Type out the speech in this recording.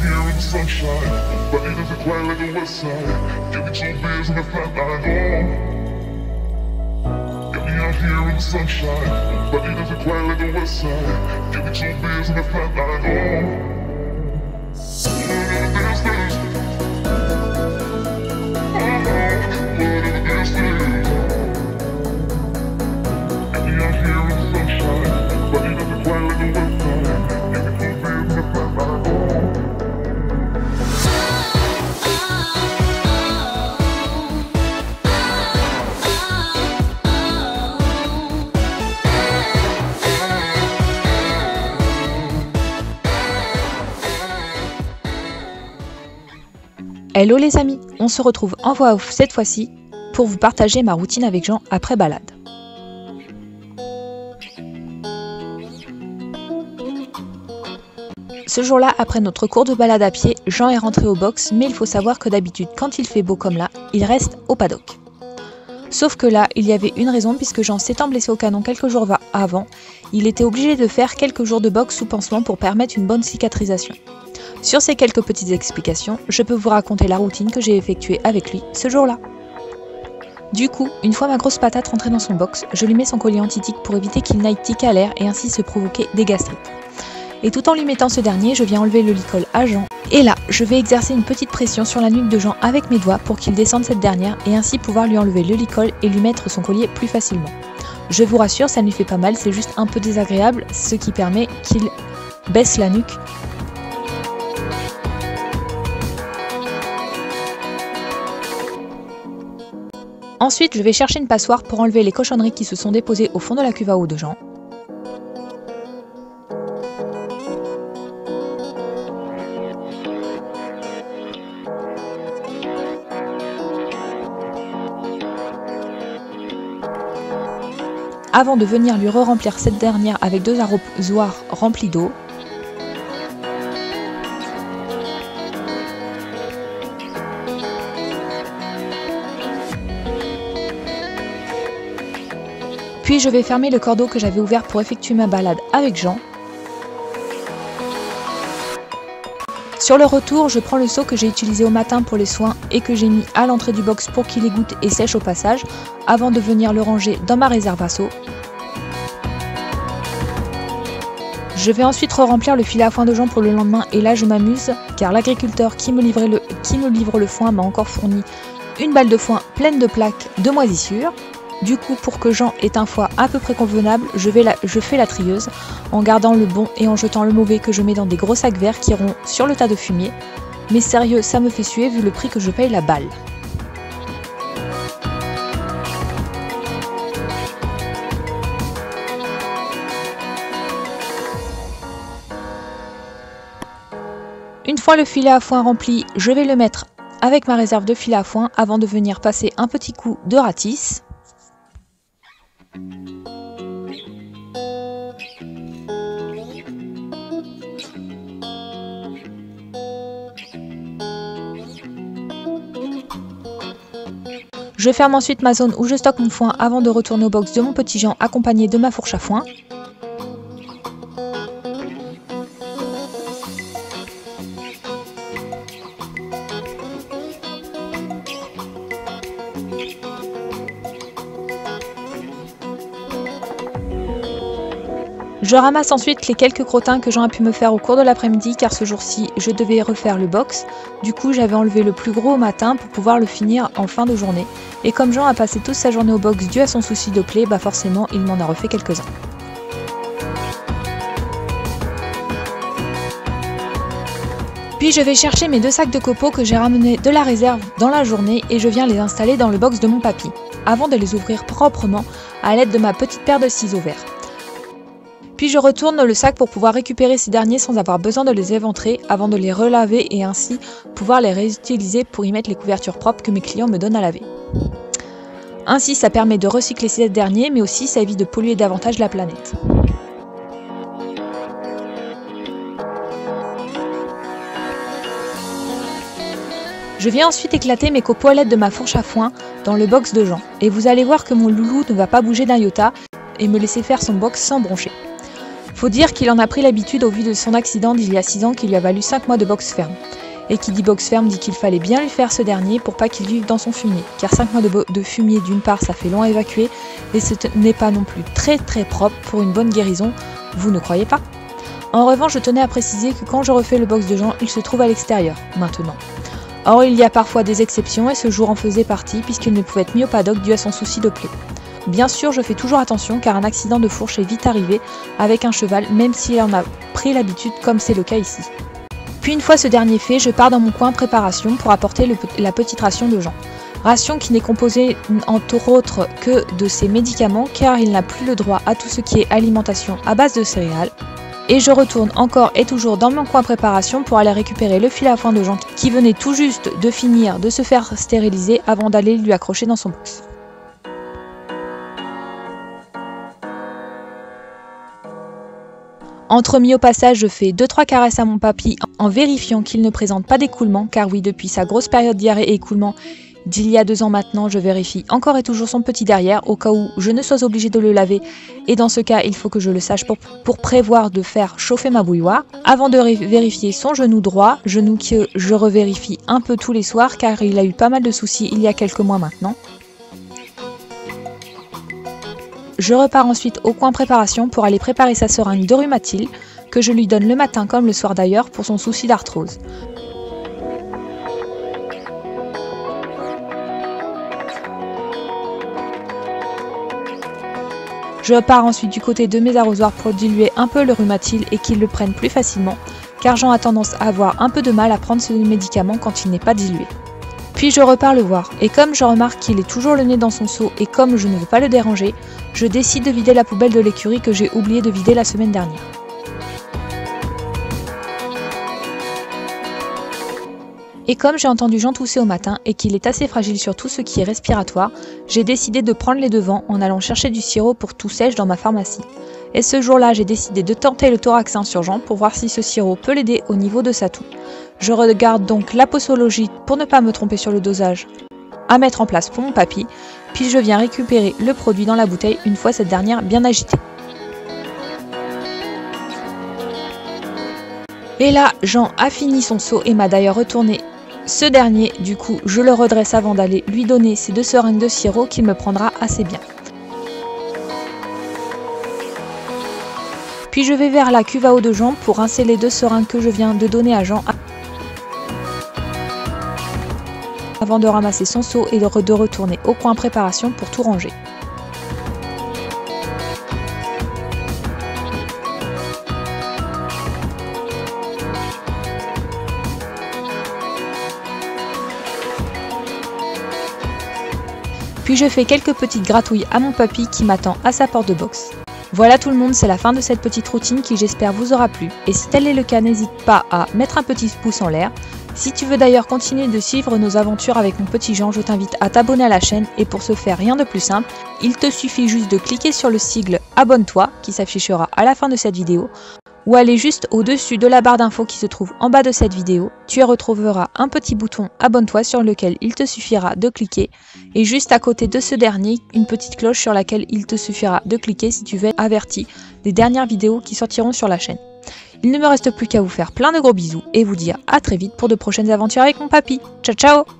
here in the sunshine, body doesn't cry like the west side. Give me 2 beers and a flat line, Get me out here in the sunshine, body doesn't cry like the west side. Give me 2 beers and a flat line, Hello les amis, on se retrouve en voix off cette fois-ci pour vous partager ma routine avec Jean après balade. Ce jour-là, après notre cours de balade à pied, Jean est rentré au box, mais il faut savoir que d'habitude, quand il fait beau comme là, il reste au paddock. Sauf que là, il y avait une raison puisque Jean s'étant blessé au canon quelques jours avant, il était obligé de faire quelques jours de boxe sous pansement pour permettre une bonne cicatrisation. Sur ces quelques petites explications, je peux vous raconter la routine que j'ai effectuée avec lui ce jour-là. Du coup, une fois ma grosse patate rentrée dans son box, je lui mets son collier anti-tic pour éviter qu'il n'aille tiquer à l'air et ainsi se provoquer des gastrites. Et tout en lui mettant ce dernier, je viens enlever le licol à Jean. Et là, je vais exercer une petite pression sur la nuque de Jean avec mes doigts pour qu'il descende cette dernière et ainsi pouvoir lui enlever le licol et lui mettre son collier plus facilement. Je vous rassure, ça ne lui fait pas mal, c'est juste un peu désagréable, ce qui permet qu'il baisse la nuque. Ensuite, je vais chercher une passoire pour enlever les cochonneries qui se sont déposées au fond de la cuve à eau de Jean. Avant de venir lui re-remplir cette dernière avec 2 arrosoirs remplis d'eau. Puis je vais fermer le cordeau que j'avais ouvert pour effectuer ma balade avec Jean. Sur le retour, je prends le seau que j'ai utilisé au matin pour les soins et que j'ai mis à l'entrée du box pour qu'il égoutte et sèche au passage, avant de venir le ranger dans ma réserve à seau. Je vais ensuite re-remplir le filet à foin de Jean pour le lendemain et là je m'amuse car l'agriculteur qui me livre le foin m'a encore fourni une balle de foin pleine de plaques de moisissure. Du coup, pour que Jean ait un foie à peu près convenable, je fais la trieuse en gardant le bon et en jetant le mauvais que je mets dans des gros sacs verts qui iront sur le tas de fumier. Mais sérieux, ça me fait suer vu le prix que je paye la balle. Une fois le filet à foin rempli, je vais le mettre avec ma réserve de filet à foin avant de venir passer un petit coup de ratisse. Je ferme ensuite ma zone où je stocke mon foin avant de retourner au box de mon petit Jean accompagné de ma fourche à foin. Je ramasse ensuite les quelques crottins que Jean a pu me faire au cours de l'après-midi car ce jour-ci je devais refaire le box. Du coup j'avais enlevé le plus gros au matin pour pouvoir le finir en fin de journée. Et comme Jean a passé toute sa journée au box dû à son souci de plaie, bah forcément il m'en a refait quelques-uns. Puis je vais chercher mes 2 sacs de copeaux que j'ai ramenés de la réserve dans la journée et je viens les installer dans le box de mon papy, avant de les ouvrir proprement à l'aide de ma petite paire de ciseaux verts. Puis je retourne le sac pour pouvoir récupérer ces derniers sans avoir besoin de les éventrer avant de les relaver et ainsi pouvoir les réutiliser pour y mettre les couvertures propres que mes clients me donnent à laver. Ainsi ça permet de recycler ces derniers mais aussi ça évite de polluer davantage la planète. Je viens ensuite éclater mes copeaux à l'aide de ma fourche à foin dans le box de Jean et vous allez voir que mon loulou ne va pas bouger d'un iota et me laisser faire son box sans broncher. Faut dire qu'il en a pris l'habitude au vu de son accident d'il y a 6 ans qui lui a valu 5 mois de boxe ferme. Et qui dit boxe ferme dit qu'il fallait bien lui faire ce dernier pour pas qu'il vive dans son fumier. Car 5 mois de fumier d'une part ça fait long à évacuer et ce n'est pas non plus très propre pour une bonne guérison, vous ne croyez pas? En revanche, je tenais à préciser que quand je refais le box de Jean, il se trouve à l'extérieur, maintenant. Or, il y a parfois des exceptions et ce jour en faisait partie puisqu'il ne pouvait être mis au paddock dû à son souci de plaie. Bien sûr, je fais toujours attention car un accident de fourche est vite arrivé avec un cheval même s'il en a pris l'habitude comme c'est le cas ici. Puis une fois ce dernier fait, je pars dans mon coin préparation pour apporter la petite ration de Jean. Ration qui n'est composée entre autres que de ses médicaments car il n'a plus le droit à tout ce qui est alimentation à base de céréales. Et je retourne encore et toujours dans mon coin préparation pour aller récupérer le fil à foin de Jean qui venait tout juste de finir de se faire stériliser avant d'aller lui accrocher dans son box. Entremis au passage, je fais 2-3 caresses à mon papy en vérifiant qu'il ne présente pas d'écoulement car oui, depuis sa grosse période diarrhée et écoulement d'il y a 2 ans maintenant, je vérifie encore et toujours son petit derrière au cas où je ne sois obligée de le laver et dans ce cas, il faut que je le sache pour prévoir de faire chauffer ma bouilloire avant de vérifier son genou droit, genou que je revérifie un peu tous les soirs car il a eu pas mal de soucis il y a quelques mois maintenant. Je repars ensuite au coin préparation pour aller préparer sa seringue de Rhumatil que je lui donne le matin comme le soir d'ailleurs pour son souci d'arthrose. Je pars ensuite du côté de mes arrosoirs pour diluer un peu le Rhumatil et qu'il le prenne plus facilement car Jean a tendance à avoir un peu de mal à prendre ce médicament quand il n'est pas dilué. Puis je repars le voir et comme je remarque qu'il est toujours le nez dans son seau et comme je ne veux pas le déranger, je décide de vider la poubelle de l'écurie que j'ai oublié de vider la semaine dernière. Et comme j'ai entendu Jean tousser au matin et qu'il est assez fragile sur tout ce qui est respiratoire, j'ai décidé de prendre les devants en allant chercher du sirop pour toux sèche dans ma pharmacie. Et ce jour-là, j'ai décidé de tenter le thoraxin sur Jean pour voir si ce sirop peut l'aider au niveau de sa toux. Je regarde donc la posologie pour ne pas me tromper sur le dosage à mettre en place pour mon papy, puis je viens récupérer le produit dans la bouteille une fois cette dernière bien agitée. Et là, Jean a fini son seau et m'a d'ailleurs retourné ce dernier, du coup je le redresse avant d'aller lui donner ces 2 seringues de sirop qu'il me prendra assez bien. Puis je vais vers la cuve à eau de Jean pour rincer les 2 seringues que je viens de donner à Jean avant de ramasser son seau et de retourner au coin préparation pour tout ranger. Puis je fais quelques petites gratouilles à mon papy qui m'attend à sa porte de box. Voilà tout le monde, c'est la fin de cette petite routine qui j'espère vous aura plu. Et si tel est le cas, n'hésite pas à mettre un petit pouce en l'air. Si tu veux d'ailleurs continuer de suivre nos aventures avec mon petit Jean, je t'invite à t'abonner à la chaîne et pour ce faire, rien de plus simple, il te suffit juste de cliquer sur le sigle abonne-toi qui s'affichera à la fin de cette vidéo ou aller juste au-dessus de la barre d'infos qui se trouve en bas de cette vidéo. Tu y retrouveras un petit bouton abonne-toi sur lequel il te suffira de cliquer et juste à côté de ce dernier, une petite cloche sur laquelle il te suffira de cliquer si tu veux être averti des dernières vidéos qui sortiront sur la chaîne. Il ne me reste plus qu'à vous faire plein de gros bisous et vous dire à très vite pour de prochaines aventures avec mon papy. Ciao ciao!